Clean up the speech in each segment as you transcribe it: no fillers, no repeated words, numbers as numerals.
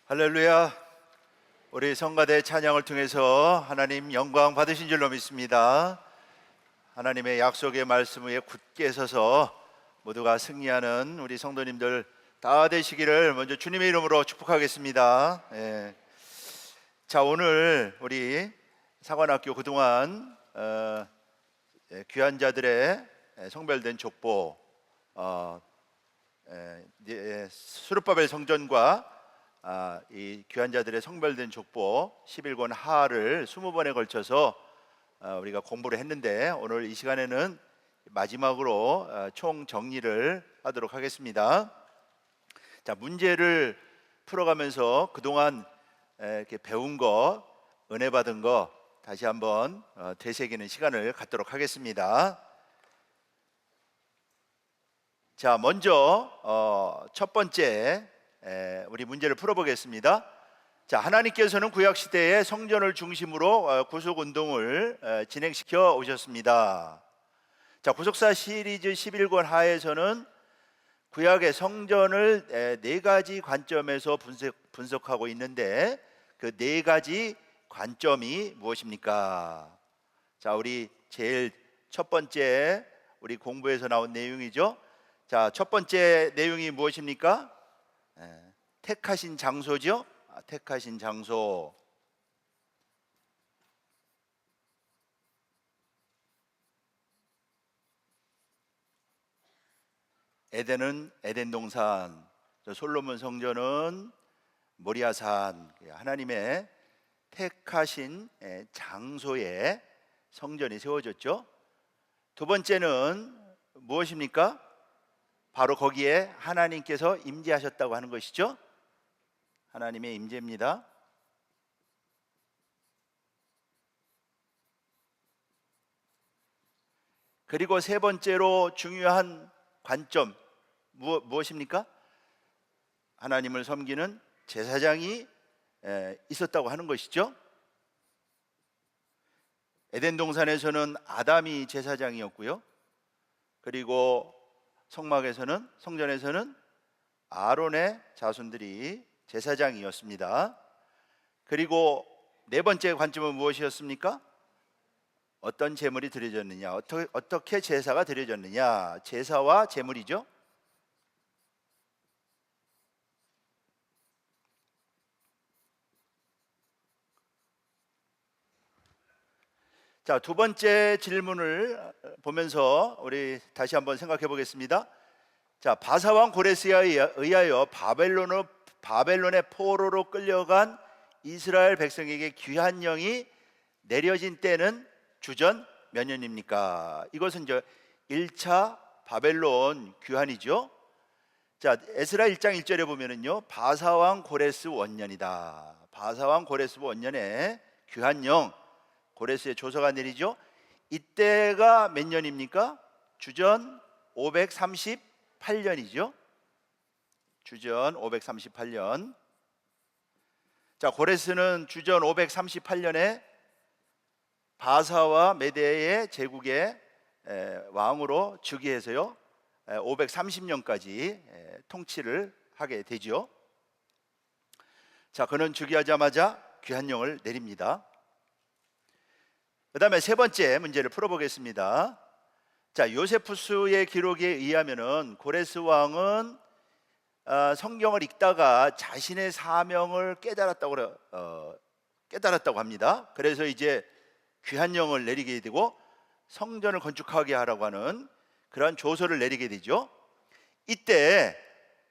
할렐루야. 우리 성가대 찬양을 통해서 하나님 영광 받으신 줄로 믿습니다. 하나님의 약속의 말씀 위에 굳게 서서 모두가 승리하는 우리 성도님들 다 되시기를 먼저 주님의 이름으로 축복하겠습니다. 자, 오늘 우리 사관학교 그동안 귀한 자들의 성별된 족보, 수르바벨 성전과 이 귀한 자들의 성별된 족보 11권 하를 20번에 걸쳐서 우리가 공부를 했는데, 오늘 이 시간에는 마지막으로 총 정리를 하도록 하겠습니다. 자, 문제를 풀어가면서 그동안 이렇게 배운 거, 은혜 받은 거 다시 한번 되새기는 시간을 갖도록 하겠습니다. 자, 먼저 첫 번째 우리 문제를 풀어보겠습니다. 자, 하나님께서는 구약시대에 성전을 중심으로 구속운동을 진행시켜 오셨습니다. 자, 구속사 시리즈 11권 하에서는 구약의 성전을 네 가지 관점에서 분석하고 있는데, 그 네 가지 관점이 무엇입니까? 자, 우리 제일 첫 번째 우리 공부에서 나온 내용이죠. 자, 첫 번째 내용이 무엇입니까? 택하신 장소죠. 택하신 장소. 에덴은 에덴 동산, 솔로몬 성전은 모리아산. 하나님의 택하신 장소에 성전이 세워졌죠. 두 번째는 무엇입니까? 바로 거기에 하나님께서 임재하셨다고 하는 것이죠. 하나님의 임재입니다. 그리고 세 번째로 중요한 관점 무엇입니까? 하나님을 섬기는 제사장이 있었다고 하는 것이죠. 에덴 동산에서는 아담이 제사장이었고요. 그리고 성전에서는 아론의 자손들이 제사장이었습니다. 그리고 네 번째 관점은 무엇이었습니까? 어떤 제물이 드려졌느냐, 어떻게 제사가 드려졌느냐. 제사와 제물이죠. 자, 두 번째 질문을 보면서 우리 다시 한번 생각해 보겠습니다. 자, 바사왕 고레스에 의하여 바벨론의 포로로 끌려간 이스라엘 백성에게 귀한 영이 내려진 때는 주전 몇 년입니까? 이것은 이제 1차 바벨론 귀환이죠. 자, 에스라 1장 1절에 보면은요, 바사왕 고레스 원년이다. 바사왕 고레스 원년에 귀한 영, 고레스의 조서가 내리죠. 이때가 몇 년입니까? 주전 538년이죠. 주전 538년. 자, 고레스는 주전 538년에 바사와 메대의 제국의 왕으로 즉위해서요, 530년까지 통치를 하게 되죠. 자, 그는 즉위하자마자 귀한 영을 내립니다. 그 다음에 세 번째 문제를 풀어보겠습니다. 자, 요세푸스의 기록에 의하면은 고레스 왕은 성경을 읽다가 자신의 사명을 깨달았다고 합니다. 그래서 이제 귀한 영을 내리게 되고 성전을 건축하게 하라고 하는 그러한 조서를 내리게 되죠. 이때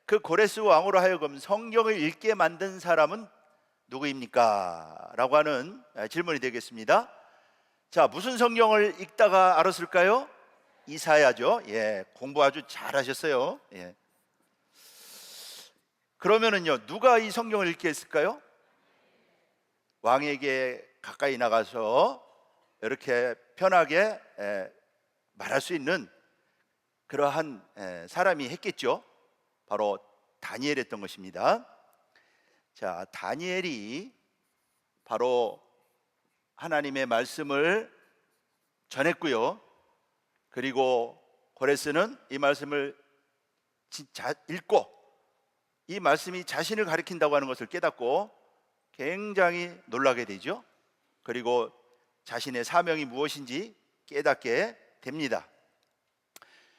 그 고레스 왕으로 하여금 성경을 읽게 만든 사람은 누구입니까? 라고 하는 질문이 되겠습니다. 자, 무슨 성경을 읽다가 알았을까요? 이사야죠. 공부 아주 잘하셨어요. 그러면은요, 누가 이 성경을 읽게 했을까요? 왕에게 가까이 나가서 이렇게 편하게 말할 수 있는 그러한 사람이 했겠죠. 바로 다니엘이었던 것입니다. 자, 다니엘이 바로 하나님의 말씀을 전했고요. 그리고 고레스는 이 말씀을 진짜 읽고 이 말씀이 자신을 가리킨다고 하는 것을 깨닫고 굉장히 놀라게 되죠. 그리고 자신의 사명이 무엇인지 깨닫게 됩니다.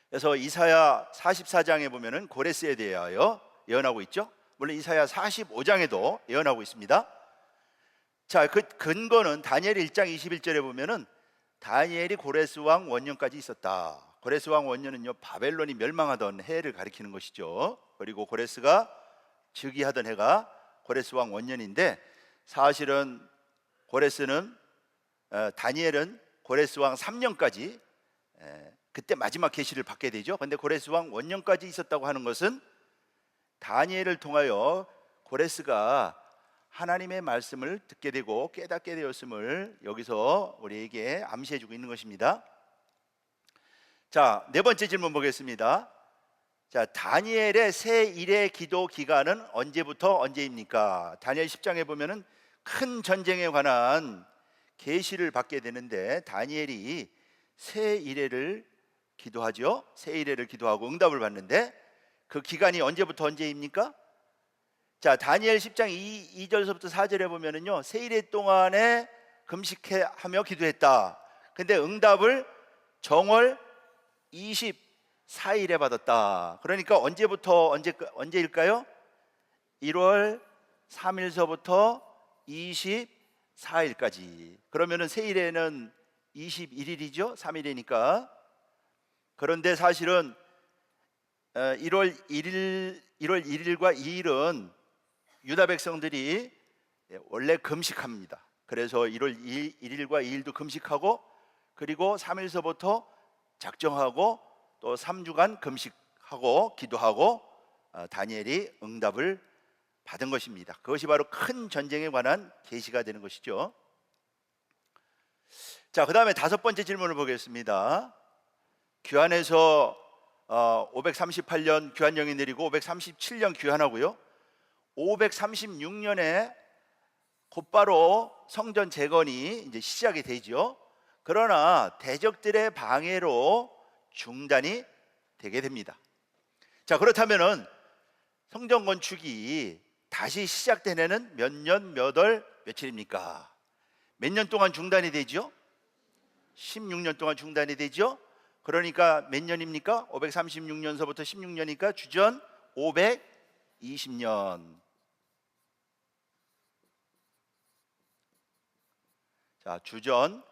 그래서 이사야 44장에 보면은 고레스에 대하여 예언하고 있죠. 물론 이사야 45장에도 예언하고 있습니다. 자, 그 근거는 다니엘 1장 21절에 보면은 다니엘이 고레스 왕 원년까지 있었다. 고레스 왕 원년은요, 바벨론이 멸망하던 해를 가리키는 것이죠. 그리고 고레스가 즉위하던 해가 고레스 왕 원년인데, 사실은 다니엘은 고레스 왕 3년까지 그때 마지막 계시를 받게 되죠. 그런데 고레스 왕 원년까지 있었다고 하는 것은 다니엘을 통하여 고레스가 하나님의 말씀을 듣게 되고 깨닫게 되었음을 여기서 우리에게 암시해 주고 있는 것입니다. 자, 네 번째 질문 보겠습니다. 자, 다니엘의 새 일의 기도 기간은 언제부터 언제입니까? 다니엘 10장에 보면은 큰 전쟁에 관한 계시를 받게 되는데, 다니엘이 새 일회를 기도하죠. 새 일회를 기도하고 응답을 받는데, 그 기간이 언제부터 언제입니까? 자, 다니엘 10장 2절서부터 4절에 보면은요, 새 일회 동안에 금식하며 기도했다. 근데 응답을 정월 24일에 받았다. 그러니까 언제부터 언제일까요? 1월 3일서부터 24일까지. 그러면은 새 일에는 21일이죠. 3일이니까. 그런데 사실은 1월 1일과 2일은 유다 백성들이 원래 금식합니다. 그래서 1월 1일과 2일도 금식하고, 그리고 3일서부터 작정하고 또 3주간 금식하고 기도하고 다니엘이 응답을 받은 것입니다. 그것이 바로 큰 전쟁에 관한 계시가 되는 것이죠. 자, 그 다음에 다섯 번째 질문을 보겠습니다. 귀환에서 538년 귀환령이 내리고 537년 귀환하고요, 536년에 곧바로 성전 재건이 이제 시작이 되죠. 그러나 대적들의 방해로 중단이 되게 됩니다. 자, 그렇다면은 성전 건축이 다시 시작된 해는 몇 년, 몇 월, 며칠입니까? 몇 년 동안 중단이 되죠? 16년 동안 중단이 되죠. 그러니까 몇 년입니까? 536년서부터 16년이니까 주전 520년. 자, 주전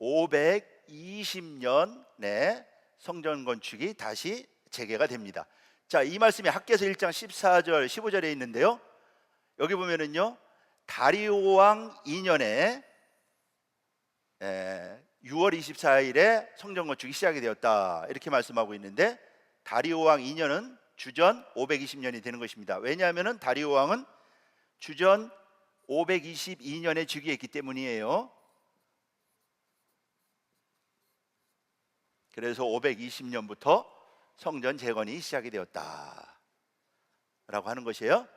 520년에 성전 건축이 다시 재개가 됩니다. 자, 이 말씀이 학개서 1장 14절 15절에 있는데요, 여기 보면은요, 다리오 왕 2년에 6월 24일에 성전 건축이 시작이 되었다, 이렇게 말씀하고 있는데, 다리오 왕 2년은 주전 520년이 되는 것입니다. 왜냐하면 다리오 왕은 주전 522년에 즉위했기 때문이에요. 그래서 520년부터 성전 재건이 시작이 되었다 라고 하는 것이에요.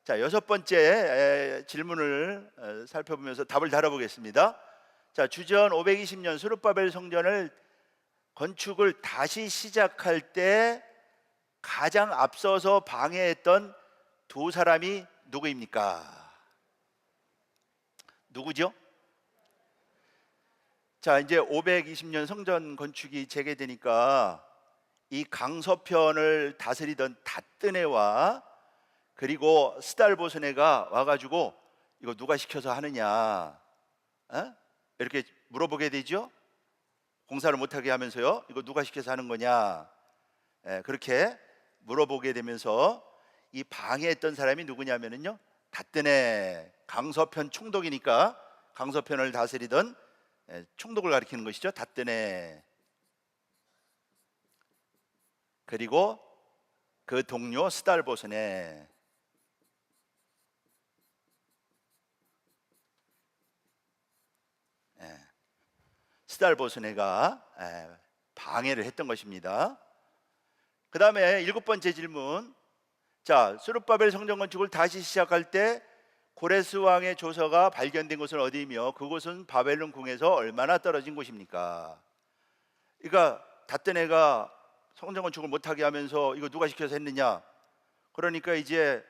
자, 여섯 번째 질문을 살펴보면서 답을 다뤄보겠습니다. 자, 주전 520년 스룹바벨 성전을 건축을 다시 시작할 때 가장 앞서서 방해했던 두 사람이 누구입니까? 누구죠? 자, 이제 520년 성전 건축이 재개되니까 이 강서편을 다스리던 닷드네와 그리고 스달보스네가 와가지고 이거 누가 시켜서 하느냐, 이렇게 물어보게 되죠. 공사를 못하게 하면서요, 이거 누가 시켜서 하는 거냐, 그렇게 물어보게 되면서 이 방해했던 사람이 누구냐면요, 닷드네, 강서편 총독이니까 강서편을 다스리던 총독을 가리키는 것이죠. 닷드네. 그리고 그 동료 스달보스네. 스달보스네가 방해를 했던 것입니다. 그 다음에 일곱 번째 질문. 자, 스룹바벨 성전 건축을 다시 시작할 때 고레스 왕의 조서가 발견된 곳은 어디이며 그곳은 바벨론 궁에서 얼마나 떨어진 곳입니까? 그러니까 닷드네가 성전 건축을 못하게 하면서 이거 누가 시켜서 했느냐? 그러니까 이제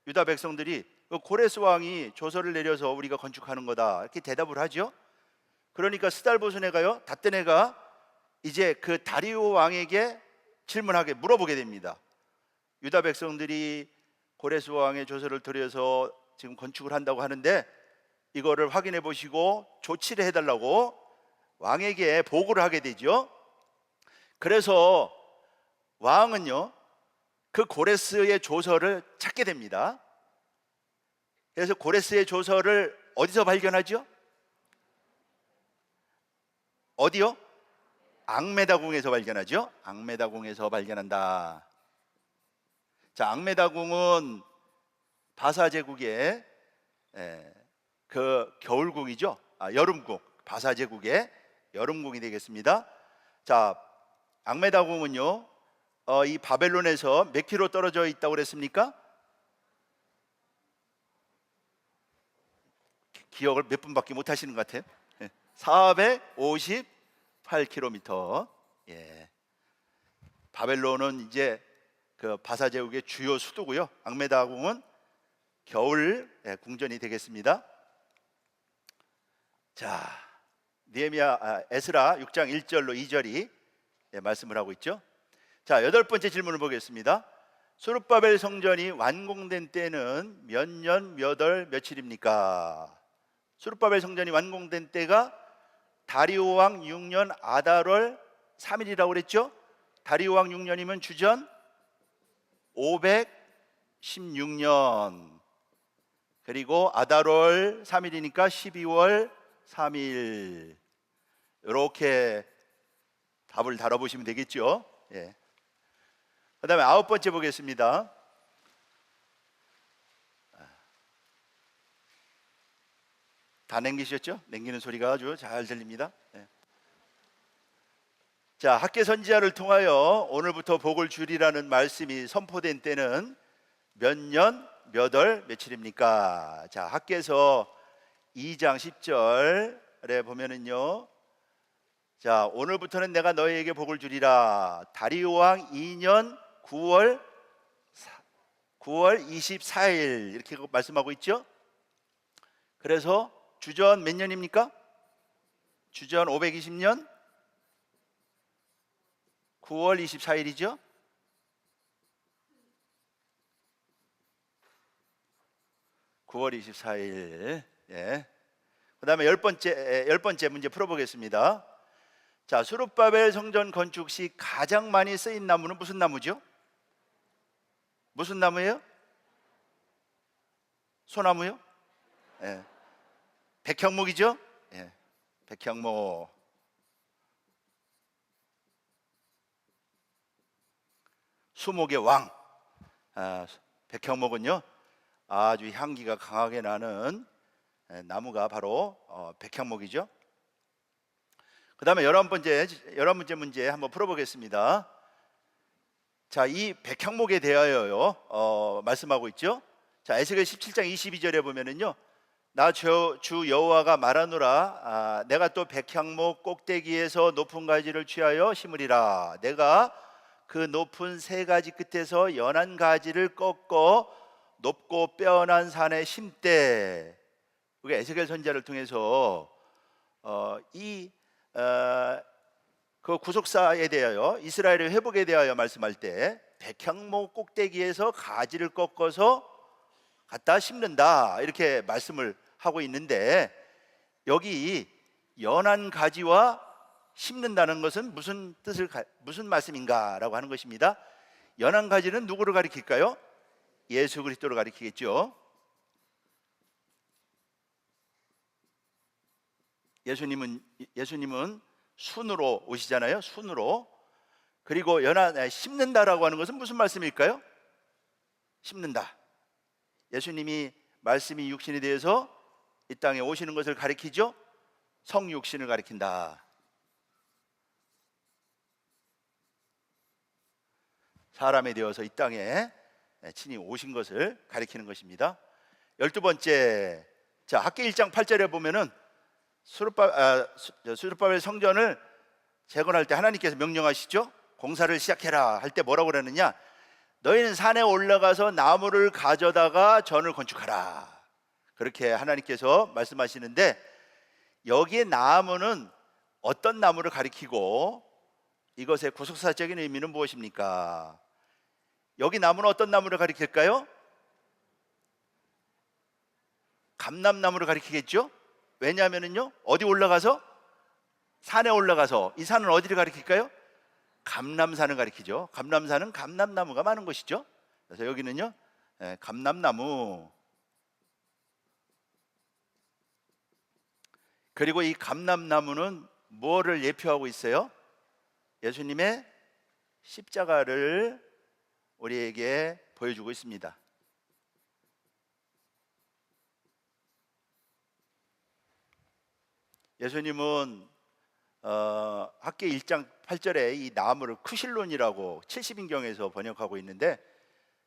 유다 백성들이 그 고레스 왕이 조서를 내려서 우리가 건축하는 거다 이렇게 대답을 하죠. 그러니까 스달보스네가요, 다떼네가 이제 그 다리오 왕에게 질문하게 물어보게 됩니다. 유다 백성들이 고레스 왕의 조서를 들여서 지금 건축을 한다고 하는데 이거를 확인해 보시고 조치를 해달라고 왕에게 보고를 하게 되죠. 그래서 왕은요, 그 고레스의 조서를 찾게 됩니다. 그래서 고레스의 조서를 어디서 발견하죠? 어디요? 앙메다궁에서 발견하죠. 앙메다궁에서 발견한다. 자, 앙메다궁은 바사 제국의 그 겨울궁이죠. 여름궁, 바사 제국의 여름궁이 되겠습니다. 자, 앙메다궁은요, 이 바벨론에서 몇 킬로 떨어져 있다고 그랬습니까? 기억을 몇 분밖에 못 하시는 것 같아요. 458km. 예. 바벨론은 이제 그 바사 제국의 주요 수도고요. 앙메다궁은 겨울 궁전이 되겠습니다. 자, 에스라 6장 1절로 2절이 말씀을 하고 있죠. 자, 여덟 번째 질문을 보겠습니다. 스룹바벨 성전이 완공된 때는 몇 년, 몇 월, 며칠입니까? 스룹바벨 성전이 완공된 때가 다리오 왕 6년 아달월 3일이라고 그랬죠. 다리오 왕 6년이면 주전 516년, 그리고 아달월 3일이니까 12월 3일. 이렇게 답을 다뤄보시면 되겠죠. 예. 그 다음에 아홉 번째 보겠습니다. 다 남기셨죠? 남기는 소리가 아주 잘 들립니다. 예. 자, 학계 선지자를 통하여 오늘부터 복을 주리라는 말씀이 선포된 때는 몇 년, 몇 월, 며칠입니까? 자, 학계서 2장 10절에 보면은요, 자, 오늘부터는 내가 너희에게 복을 주리라. 다리오 왕 2년 9월 24일 이렇게 말씀하고 있죠. 그래서 주전 몇 년입니까? 주전 520년 9월 24일이죠. (9월 24일) 예. 그 다음에 열 번째 문제 풀어보겠습니다. 자, 스룹바벨 성전 건축 시 가장 많이 쓰인 나무는 무슨 나무죠? 무슨 나무예요? 소나무요? 예. 백향목이죠? 예. 백향목. 수목의 왕. 백향목은요, 아주 향기가 강하게 나는 나무가 바로 백향목이죠. 그 다음에 11번째 문제 한번 풀어보겠습니다. 자, 이 백향목에 대하여 말씀하고 있죠. 자, 에스겔 17장 22절에 보면은요, 나 주 여호와가 말하노라. 내가 또 백향목 꼭대기에서 높은 가지를 취하여 심으리라. 내가 그 높은 세 가지 끝에서 연한 가지를 꺾어 높고 뼈난 산에 심되. 우리 에스겔 선지자를 통해서 그 구속사에 대하여, 이스라엘의 회복에 대하여 말씀할 때 백향목 꼭대기에서 가지를 꺾어서 갖다 심는다 이렇게 말씀을 하고 있는데, 여기 연한 가지와 심는다는 것은 무슨 말씀인가라고 하는 것입니다. 연한 가지는 누구를 가리킬까요? 예수 그리스도를 가리키겠죠. 예수님은 순으로 오시잖아요. 순으로. 그리고 심는다라고 하는 것은 무슨 말씀일까요? 심는다. 예수님이 말씀이 육신이 되어서 이 땅에 오시는 것을 가리키죠. 성육신을 가리킨다. 사람이 되어서 이 땅에 친히 오신 것을 가리키는 것입니다. 12번째, 자, 학계 1장 8절에 보면은 스룹바벨 성전을 재건할 때 하나님께서 명령하시죠. 공사를 시작해라 할 때 뭐라고 그러느냐? 너희는 산에 올라가서 나무를 가져다가 전을 건축하라. 그렇게 하나님께서 말씀하시는데, 여기에 나무는 어떤 나무를 가리키고 이것의 구속사적인 의미는 무엇입니까? 여기 나무는 어떤 나무를 가리킬까요? 감람나무를 가리키겠죠? 왜냐하면요, 어디 올라가서? 산에 올라가서. 이 산은 어디를 가리킬까요? 감람산을 가리키죠. 감람산은 감람나무가 많은 곳이죠. 그래서 여기는요, 감람나무. 그리고 이 감람나무는 뭐를 예표하고 있어요? 예수님의 십자가를 우리에게 보여주고 있습니다. 예수님은 학계 1장 8절에 이 나무를 크실론이라고 70인경에서 번역하고 있는데,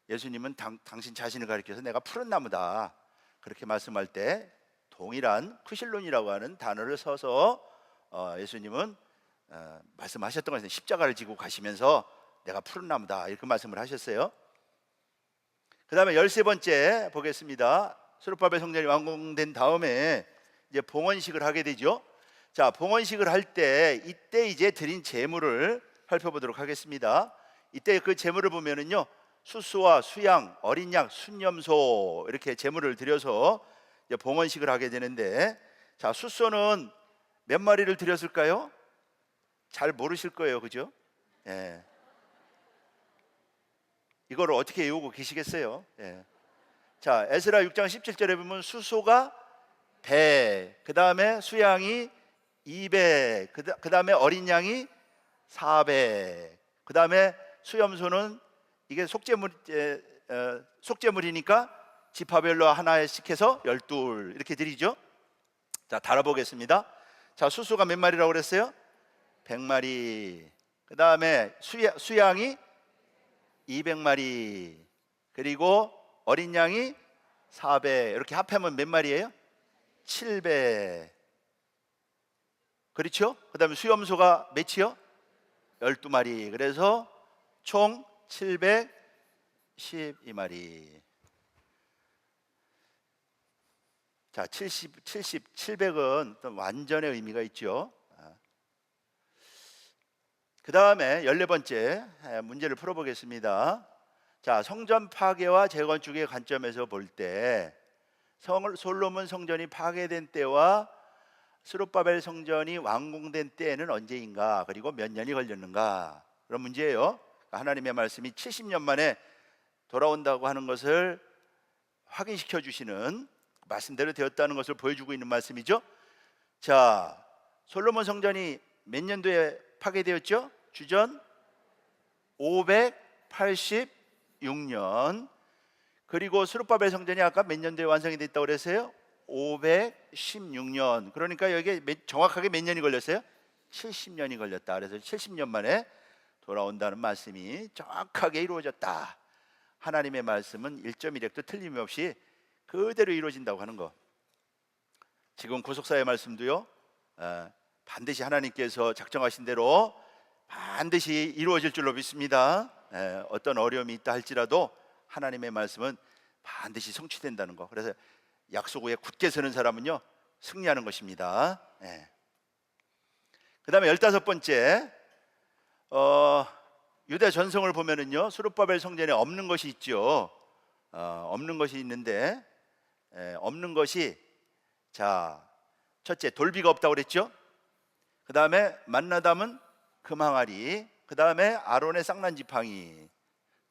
예수님은 당신 자신을 가리켜서 내가 푸른 나무다 그렇게 말씀할 때 동일한 크실론이라고 하는 단어를 써서 예수님은 말씀하셨던 것은 십자가를 지고 가시면서 내가 푸른 나무다 이렇게 말씀을 하셨어요. 그 다음에 13번째 보겠습니다. 스룹바벨 성전이 완공된 다음에 이제 봉헌식을 하게 되죠. 자, 봉헌식을 할 때 이때 이제 드린 제물을 살펴보도록 하겠습니다. 이때 그 제물을 보면은요, 수수와 수양, 어린 양, 순염소 이렇게 제물을 드려서 이제 봉헌식을 하게 되는데, 자, 수소는 몇 마리를 드렸을까요? 잘 모르실 거예요, 그죠? 예. 이거를 어떻게 외우고 계시겠어요? 예. 자, 에스라 6장 17절에 보면 수소가 100, 그 다음에 수양이 200, 그 다음에 어린 양이 400, 그 다음에 수염소는 이게 속죄물이니까 지파별로 하나씩 해서 12 이렇게 드리죠. 자, 달아보겠습니다. 자, 수소가 몇 마리라고 그랬어요? 100마리. 그 다음에 수양이 200마리, 그리고 어린 양이 400, 이렇게 합하면 몇 마리예요? 700. 그렇죠? 그 다음에 수염소가 몇이요? 12마리. 그래서 총 712마리. 자, 700은 또 완전의 의미가 있죠. 그 다음에 14번째 문제를 풀어보겠습니다. 자, 성전 파괴와 재건축의 관점에서 볼 때 솔로몬 성전이 파괴된 때와 스룹바벨 성전이 완공된 때는 언제인가, 그리고 몇 년이 걸렸는가, 그런 문제예요. 하나님의 말씀이 70년 만에 돌아온다고 하는 것을 확인시켜 주시는 말씀대로 되었다는 것을 보여주고 있는 말씀이죠. 자, 솔로몬 성전이 몇 년도에 파괴되었죠? 주전 586년. 그리고 스룹바벨 성전이 아까 몇 년도에 완성이 됐다고 그랬어요? 516년. 그러니까 여기에 정확하게 몇 년이 걸렸어요? 70년이 걸렸다. 그래서 70년 만에 돌아온다는 말씀이 정확하게 이루어졌다. 하나님의 말씀은 1.1획도 틀림없이 그대로 이루어진다고 하는 거. 지금 구속사의 말씀도요, 반드시 하나님께서 작정하신 대로 반드시 이루어질 줄로 믿습니다. 어떤 어려움이 있다 할지라도 하나님의 말씀은 반드시 성취된다는 거. 그래서 약속 후에 굳게 서는 사람은요, 승리하는 것입니다. 그 다음에 15번째, 유대 전성을 보면은요, 스룹바벨 성전에 없는 것이 있죠. 없는 것이 있는데, 없는 것이, 자, 첫째 돌비가 없다고 그랬죠. 그 다음에 만나담은 금항아리, 그 다음에 아론의 쌍난 지팡이,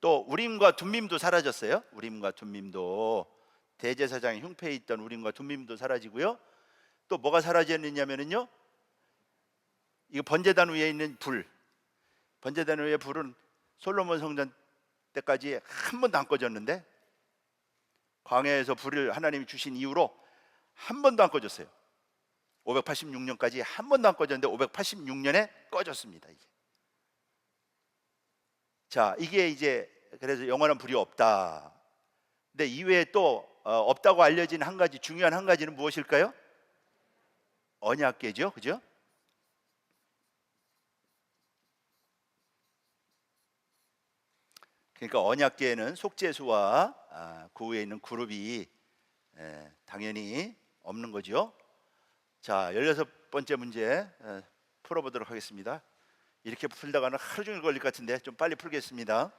또 우림과 둠밈도 사라졌어요. 우림과 둠밈도, 대제사장의 흉패에 있던 우림과 둠밈도 사라지고요. 또 뭐가 사라졌느냐면요, 이거 번제단 위에 있는 불, 번제단 위에 불은 솔로몬 성전 때까지 한 번도 안 꺼졌는데, 광야에서 불을 하나님이 주신 이후로 한 번도 안 꺼졌어요. 586년까지 한 번도 안 꺼졌는데 586년에 꺼졌습니다. 이게. 자, 이게 이제 그래서 영원한 불이 없다. 근데 이외에 또 없다고 알려진 한 가지, 중요한 한 가지는 무엇일까요? 언약궤죠, 그죠? 그러니까 언약궤에는 속죄수와 그 위에 있는 그룹이 당연히 없는 거죠. 자, 16번째 문제 풀어보도록 하겠습니다. 이렇게 풀다가는 하루 종일 걸릴 것 같은데 좀 빨리 풀겠습니다.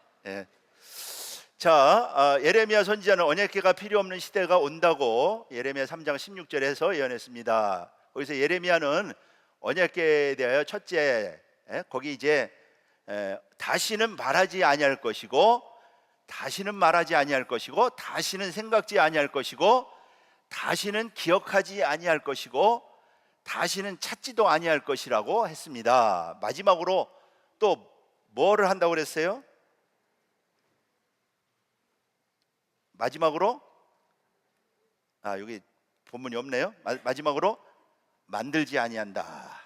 자, 예레미야 선지자는 언약궤가 필요 없는 시대가 온다고 예레미야 3장 16절에서 예언했습니다. 거기서 예레미야는 언약궤에 대하여 첫째, 거기 이제 다시는 말하지 아니할 것이고, 다시는 말하지 아니할 것이고, 다시는 생각지 아니할 것이고, 다시는 기억하지 아니할 것이고, 다시는 찾지도 아니할 것이라고 했습니다. 마지막으로 또 뭐를 한다고 그랬어요? 마지막으로 여기 본문이 없네요. 마지막으로 만들지 아니한다.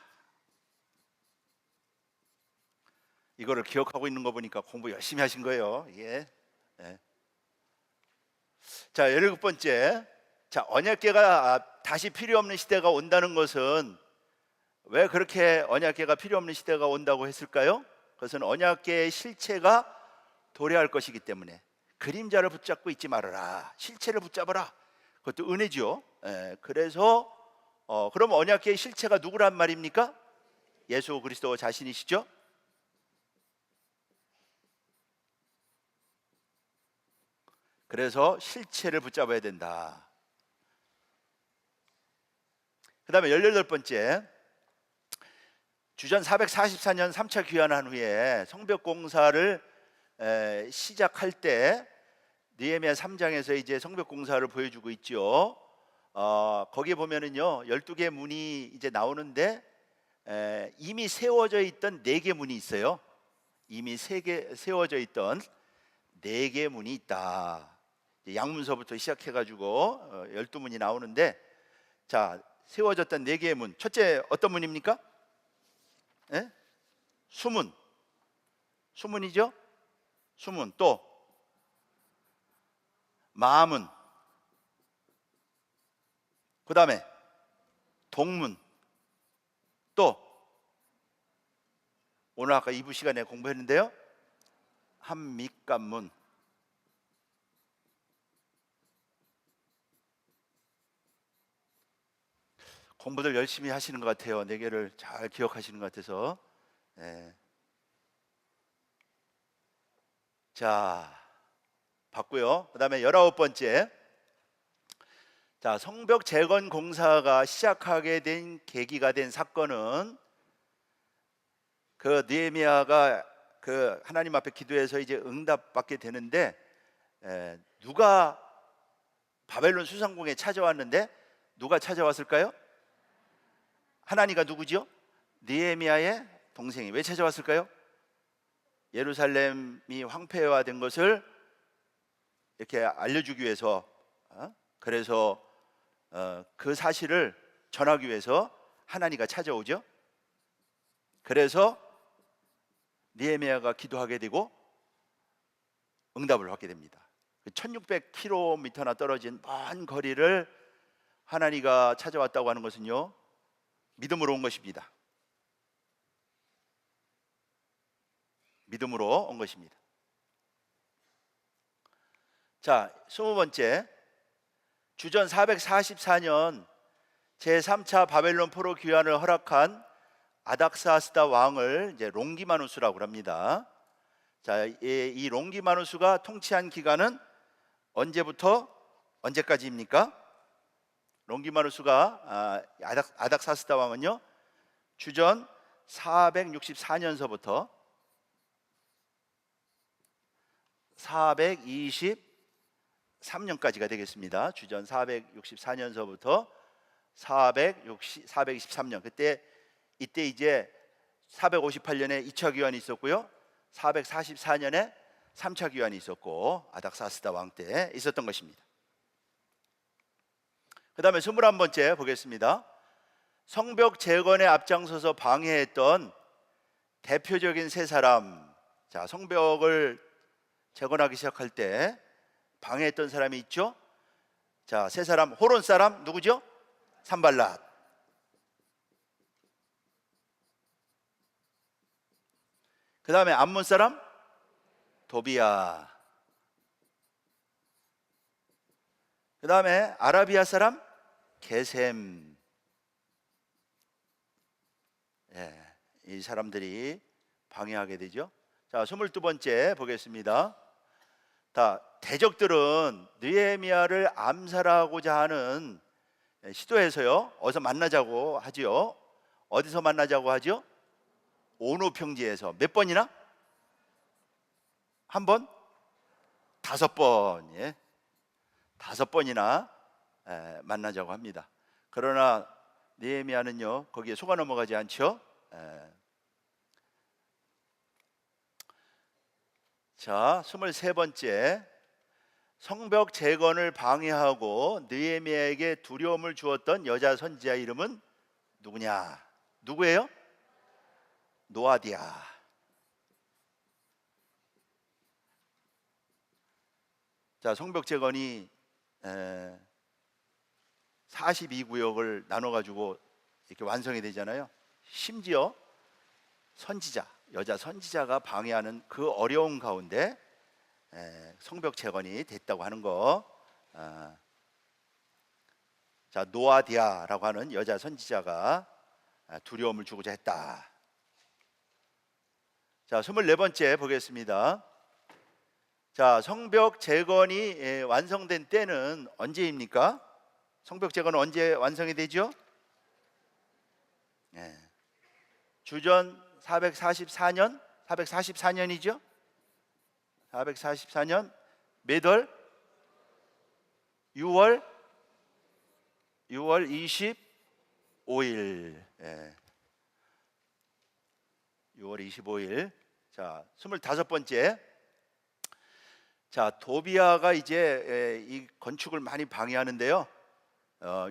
이거를 기억하고 있는 거 보니까 공부 열심히 하신 거예요. 예. 자, 17번째. 자, 언약궤가 다시 필요 없는 시대가 온다는 것은 왜 그렇게 언약궤가 필요 없는 시대가 온다고 했을까요? 그것은 언약궤의 실체가 도래할 것이기 때문에. 그림자를 붙잡고 있지 말아라. 실체를 붙잡아라. 그것도 은혜죠. 그래서 그럼 언약궤의 실체가 누구란 말입니까? 예수 그리스도 자신이시죠? 그래서 실체를 붙잡아야 된다. 그 다음에 18번째, 주전 444년 3차 귀환한 후에 성벽 공사를 시작할 때 느헤미야 3장에서 이제 성벽 공사를 보여주고 있죠. 거기에 보면은요 12개 문이 이제 나오는데 이미 세워져 있던 4개 문이 있어요. 이미 세워져 있던 4개 문이 있다. 양문서부터 시작해가지고 12문이 나오는데, 자, 세워졌던 4개의 문. 첫째 어떤 문입니까? 수문. 수문이죠? 수문. 또 마문. 그 다음에 동문. 또 오늘 아까 2부 시간에 공부했는데요, 한믹간문. 공부들 열심히 하시는 것 같아요. 4개를 잘 기억하시는 것 같아서. 자, 봤고요. 그 다음에 19번째. 자, 성벽 재건 공사가 시작하게 된 계기가 된 사건은 그 느헤미야가 그 하나님 앞에 기도해서 이제 응답받게 되는데, 누가 바벨론 수상궁에 찾아왔는데 누가 찾아왔을까요? 하나니가 누구죠? 느헤미야의 동생이. 왜 찾아왔을까요? 예루살렘이 황폐화된 것을 이렇게 알려주기 위해서, 그래서 그 사실을 전하기 위해서 하나니가 찾아오죠. 그래서 느헤미야가 기도하게 되고 응답을 받게 됩니다. 1600km나 떨어진 먼 거리를 하나니가 찾아왔다고 하는 것은요, 믿음으로 온 것입니다. 믿음으로 온 것입니다. 자, 20번째. 주전 444년 제3차 바벨론 포로 귀환을 허락한 아닥사스다 왕을 이제 롱기마누스라고 합니다. 자, 이 롱기마누스가 통치한 기간은 언제부터 언제까지입니까? 롱기마누스가 아닥사스다 왕은요, 주전 464년서부터 423년까지가 되겠습니다. 주전 464년서부터 423년. 이때 이제 458년에 2차 귀환이 있었고요, 444년에 3차 귀환이 있었고, 아닥사스다 왕 때 있었던 것입니다. 그 다음에 21번째 보겠습니다. 성벽 재건에 앞장서서 방해했던 대표적인 세 사람. 자, 성벽을 재건하기 시작할 때 방해했던 사람이 있죠. 자, 세 사람. 호론 사람 누구죠? 산발랏. 그 다음에 암몬 사람 도비야. 그 다음에 아라비아 사람 게셈. 이 사람들이 방해하게 되죠. 자, 22번째 보겠습니다. 대적들은 느헤미야를 암살하고자 하는 시도해서요, 어디서 만나자고 하지요. 어디서 만나자고 하죠? 오노 평지에서. 몇 번이나? 한 번? 5번. 5번이나 만나자고 합니다. 그러나 느헤미야는요, 거기에 속아 넘어가지 않죠. 자, 23번째, 성벽 재건을 방해하고 느헤미야에게 두려움을 주었던 여자 선지자 이름은 누구냐? 누구예요? 노아디아. 자, 성벽 재건이 42구역을 나눠 가지고 이렇게 완성이 되잖아요. 심지어 선지자, 여자 선지자가 방해하는 그 어려운 가운데 성벽 재건이 됐다고 하는 거. 자, 노아디아라고 하는 여자 선지자가 두려움을 주고자 했다. 자, 24번째 보겠습니다. 자, 성벽 재건이 완성된 때는 언제입니까? 성벽 재건은 언제 완성이 되죠? 주전 444년? 444년이죠? 444년 몇 월? 6월 25일. 6월 25일. 자, 25번째. 자, 도비아가 이제 이 건축을 많이 방해하는데요.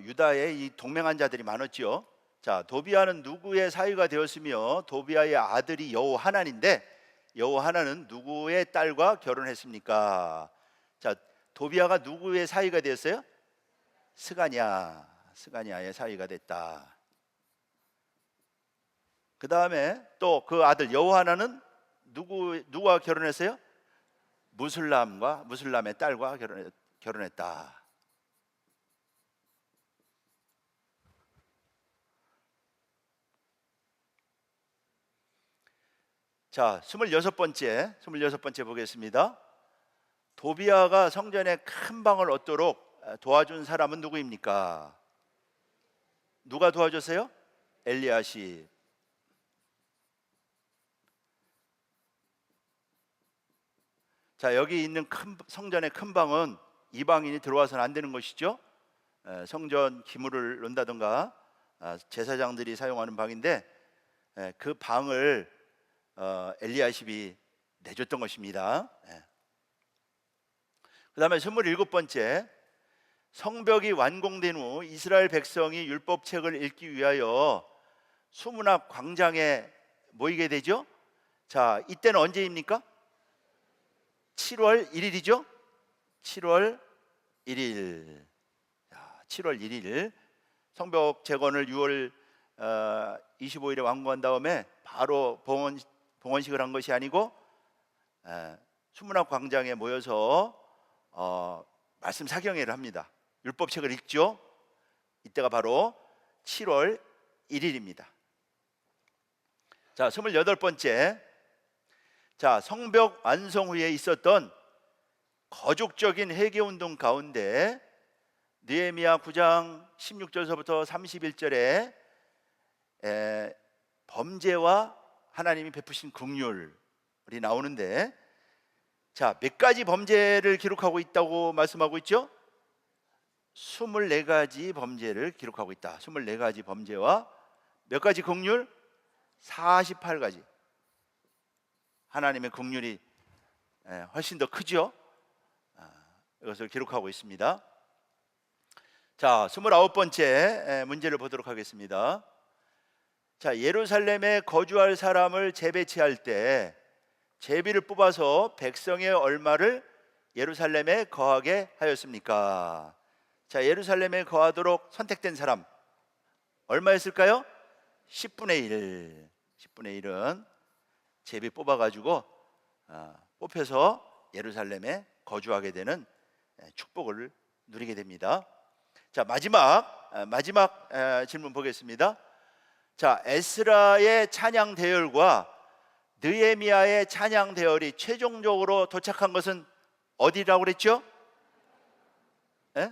유다에 이 동맹한 자들이 많았죠. 자, 도비아는 누구의 사위가 되었으며 도비아의 아들이 여호하난인데 여호하난은 누구의 딸과 결혼했습니까? 자, 도비아가 누구의 사위가 되었어요? 스가냐의 사위가 됐다. 그 다음에 또 그 아들 여호하난은 누구와 결혼했어요? 무슬람의 딸과 결혼했다. 자, 26번째 보겠습니다. 도비아가 성전에 큰 방을 얻도록 도와준 사람은 누구입니까? 누가 도와줬어요? 엘리야십. 자, 여기 있는 성전의 큰 방은 이방인이 들어와서는 안 되는 것이죠. 성전 기물을 넣는다든가 제사장들이 사용하는 방인데 그 방을 엘리야십이 내줬던 것입니다. 그 다음에 27번째, 성벽이 완공된 후 이스라엘 백성이 율법책을 읽기 위하여 수문앞 광장에 모이게 되죠. 자, 이때는 언제입니까? 7월 1일이죠. 7월 1일. 7월 1일 성벽 재건을 6월 25일에 완공한 다음에 바로 봉헌식을 한 것이 아니고 수문앞 광장에 모여서 말씀 사경회를 합니다. 율법책을 읽죠. 이때가 바로 7월 1일입니다. 자, 28번째. 자, 성벽 완성 후에 있었던 거족적인 회개운동 가운데 느헤미야 9장 16절서부터 31절에 범죄와 하나님이 베푸신 긍휼이 나오는데, 자, 몇 가지 범죄를 기록하고 있다고 말씀하고 있죠? 24가지 범죄를 기록하고 있다. 24가지 범죄와 몇 가지 긍휼? 48가지. 하나님의 긍휼이 훨씬 더 크죠. 이것을 기록하고 있습니다. 자, 29번째 문제를 보도록 하겠습니다. 자, 예루살렘에 거주할 사람을 재배치할 때 제비를 뽑아서 백성의 얼마를 예루살렘에 거하게 하였습니까? 자, 예루살렘에 거하도록 선택된 사람 얼마였을까요? 10분의 1. 10분의 1은 제비 뽑아가지고 뽑혀서 예루살렘에 거주하게 되는 축복을 누리게 됩니다. 자, 마지막 질문 보겠습니다. 자, 에스라의 찬양 대열과 느헤미야의 찬양 대열이 최종적으로 도착한 것은 어디라고 그랬죠? 예?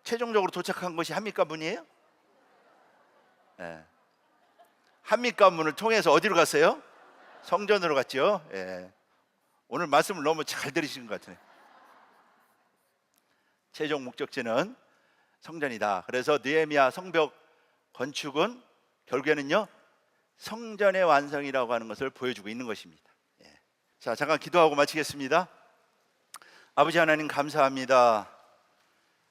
최종적으로 도착한 것이 한미가문이에요? 예. 한미가문을 통해서 어디로 갔어요? 성전으로 갔죠. 예. 오늘 말씀을 너무 잘 들으신 것 같아요. 최종 목적지는 성전이다. 그래서 느헤미야 성벽 건축은 결국에는요 성전의 완성이라고 하는 것을 보여주고 있는 것입니다. 예. 자, 잠깐 기도하고 마치겠습니다. 아버지 하나님 감사합니다.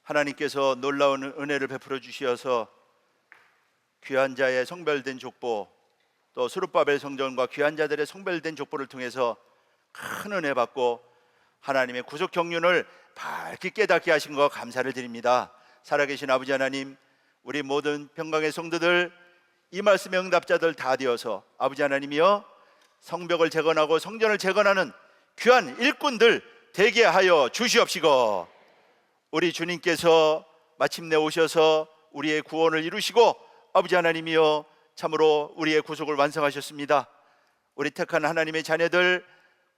하나님께서 놀라운 은혜를 베풀어 주시어서 귀한 자의 성별된 족보, 또 스룹바벨 성전과 귀한 자들의 성별된 족보를 통해서 큰 은혜 받고 하나님의 구속 경륜을 밝게 깨닫게 하신 것 감사를 드립니다. 살아계신 아버지 하나님, 우리 모든 평강의 성도들, 이 말씀의 응답자들 다 되어서 아버지 하나님이여 성벽을 재건하고 성전을 재건하는 귀한 일꾼들 되게 하여 주시옵시고, 우리 주님께서 마침내 오셔서 우리의 구원을 이루시고 아버지 하나님이여 참으로 우리의 구속을 완성하셨습니다. 우리 택한 하나님의 자녀들,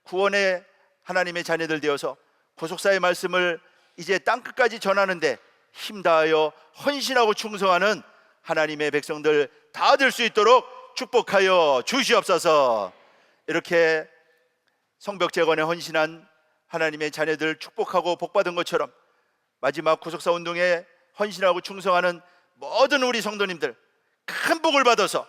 구원의 하나님의 자녀들 되어서 구속사의 말씀을 이제 땅끝까지 전하는데 힘다하여 헌신하고 충성하는 하나님의 백성들 다 될 수 있도록 축복하여 주시옵소서. 이렇게 성벽 재건에 헌신한 하나님의 자녀들 축복하고 복받은 것처럼 마지막 구속사 운동에 헌신하고 충성하는 모든 우리 성도님들 큰 복을 받아서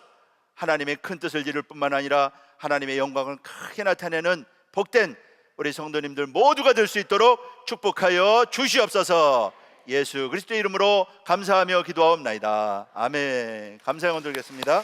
하나님의 큰 뜻을 이룰 뿐만 아니라 하나님의 영광을 크게 나타내는 복된 우리 성도님들 모두가 될 수 있도록 축복하여 주시옵소서. 예수 그리스도의 이름으로 감사하며 기도하옵나이다. 아멘. 감사 영혼 드리겠습니다.